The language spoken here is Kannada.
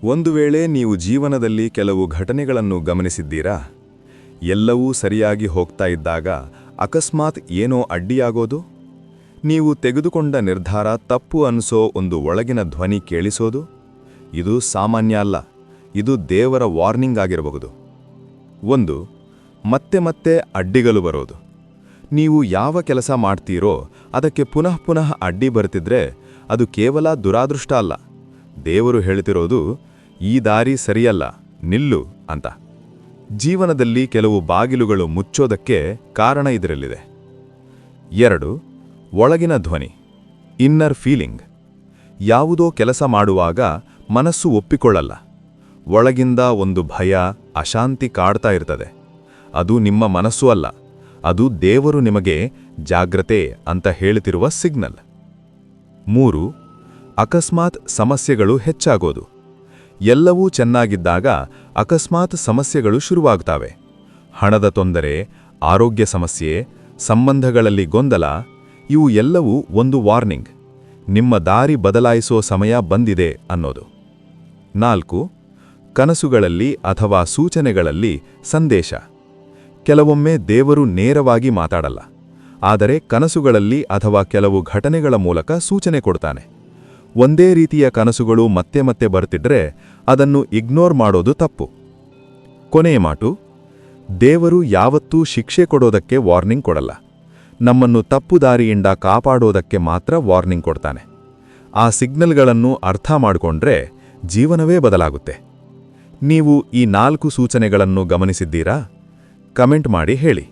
ಒಂದು ವೇಳೆ ನೀವು ಜೀವನದಲ್ಲಿ ಕೆಲವು ಘಟನೆಗಳನ್ನು ಗಮನಿಸಿದ್ದೀರಾ? ಎಲ್ಲವೂ ಸರಿಯಾಗಿ ಹೋಗ್ತಾ ಇದ್ದಾಗ ಅಕಸ್ಮಾತ್ ಏನೋ ಅಡ್ಡಿಯಾಗೋದು, ನೀವು ತೆಗೆದುಕೊಂಡ ನಿರ್ಧಾರ ತಪ್ಪು ಅನ್ಸೋ ಒಂದು ಒಳಗಿನ ಧ್ವನಿ ಕೇಳಿಸೋದು. ಇದು ಸಾಮಾನ್ಯ ಅಲ್ಲ, ಇದು ದೇವರ ವಾರ್ನಿಂಗ್ ಆಗಿರಬಹುದು. ಮತ್ತೆ ಮತ್ತೆ ಅಡ್ಡಿಗಳು ಬರೋದು. ನೀವು ಯಾವ ಕೆಲಸ ಮಾಡ್ತೀರೋ ಅದಕ್ಕೆ ಪುನಃ ಪುನಃ ಅಡ್ಡಿ ಬರ್ತಿದ್ರೆ ಅದು ಕೇವಲ ದುರಾದೃಷ್ಟ ಅಲ್ಲ. ದೇವರು ಹೇಳ್ತಿರೋದು, ಈ ದಾರಿ ಸರಿಯಲ್ಲ, ನಿಲ್ಲು ಅಂತ. ಜೀವನದಲ್ಲಿ ಕೆಲವು ಬಾಗಿಲುಗಳು ಮುಚ್ಚೋದಕ್ಕೆ ಕಾರಣ ಇದರಲ್ಲಿದೆ. 2. ಒಳಗಿನ ಧ್ವನಿ, ಇನ್ನರ್ ಫೀಲಿಂಗ್. ಯಾವುದೋ ಕೆಲಸ ಮಾಡುವಾಗ ಮನಸ್ಸು ಒಪ್ಪಿಕೊಳ್ಳಲ್ಲ. ಒಳಗಿಂದ ಒಂದು ಭಯ, ಅಶಾಂತಿ ಕಾಡ್ತಾ ಇರ್ತದೆ. ಅದು ನಿಮ್ಮ ಮನಸ್ಸು ಅಲ್ಲ, ಅದು ದೇವರು ನಿಮಗೆ ಜಾಗ್ರತೆ ಅಂತ ಹೇಳ್ತಿರುವ ಸಿಗ್ನಲ್. 3. ಅಕಸ್ಮಾತ್ ಸಮಸ್ಯೆಗಳು ಹೆಚ್ಚಾಗೋದು. ಎಲ್ಲವೂ ಚೆನ್ನಾಗಿದ್ದಾಗ ಅಕಸ್ಮಾತ್ ಸಮಸ್ಯೆಗಳು ಶುರುವಾಗ್ತಾವೆ. ಹಣದ ತೊಂದರೆ, ಆರೋಗ್ಯ ಸಮಸ್ಯೆ, ಸಂಬಂಧಗಳಲ್ಲಿ ಗೊಂದಲ, ಇವು ಎಲ್ಲವೂ ಒಂದು ವಾರ್ನಿಂಗ್, ನಿಮ್ಮ ದಾರಿ ಬದಲಾಯಿಸೋ ಸಮಯ ಬಂದಿದೆ ಅನ್ನೋದು. 4. ಕನಸುಗಳಲ್ಲಿ ಅಥವಾ ಸೂಚನೆಗಳಲ್ಲಿ ಸಂದೇಶ. ಕೆಲವೊಮ್ಮೆ ದೇವರು ನೇರವಾಗಿ ಮಾತಾಡಲ್ಲ, ಆದರೆ ಕನಸುಗಳಲ್ಲಿ ಅಥವಾ ಕೆಲವು ಘಟನೆಗಳ ಮೂಲಕ ಸೂಚನೆ ಕೊಡ್ತಾನೆ. ಒಂದೇ ರೀತಿಯ ಕನಸುಗಳು ಮತ್ತೆ ಮತ್ತೆ ಬರ್ತಿದ್ರೆ ಅದನ್ನು ಇಗ್ನೋರ್ ಮಾಡೋದು ತಪ್ಪು. ಕೊನೆಯ ಮಾತು, ದೇವರು ಯಾವತ್ತೂ ಶಿಕ್ಷೆ ಕೊಡೋದಕ್ಕೆ ವಾರ್ನಿಂಗ್ ಕೊಡಲ್ಲ, ನಮ್ಮನ್ನು ತಪ್ಪು ದಾರಿಯಿಂದ ಕಾಪಾಡೋದಕ್ಕೆ ಮಾತ್ರ ವಾರ್ನಿಂಗ್ ಕೊಡ್ತಾನೆ. ಆ ಸಿಗ್ನಲ್ಗಳನ್ನು ಅರ್ಥ ಮಾಡಿಕೊಂಡ್ರೆ ಜೀವನವೇ ಬದಲಾಗುತ್ತೆ. ನೀವು ಈ 4 ಸೂಚನೆಗಳನ್ನು ಗಮನಿಸಿದ್ದೀರಾ? ಕಮೆಂಟ್ ಮಾಡಿ ಹೇಳಿ.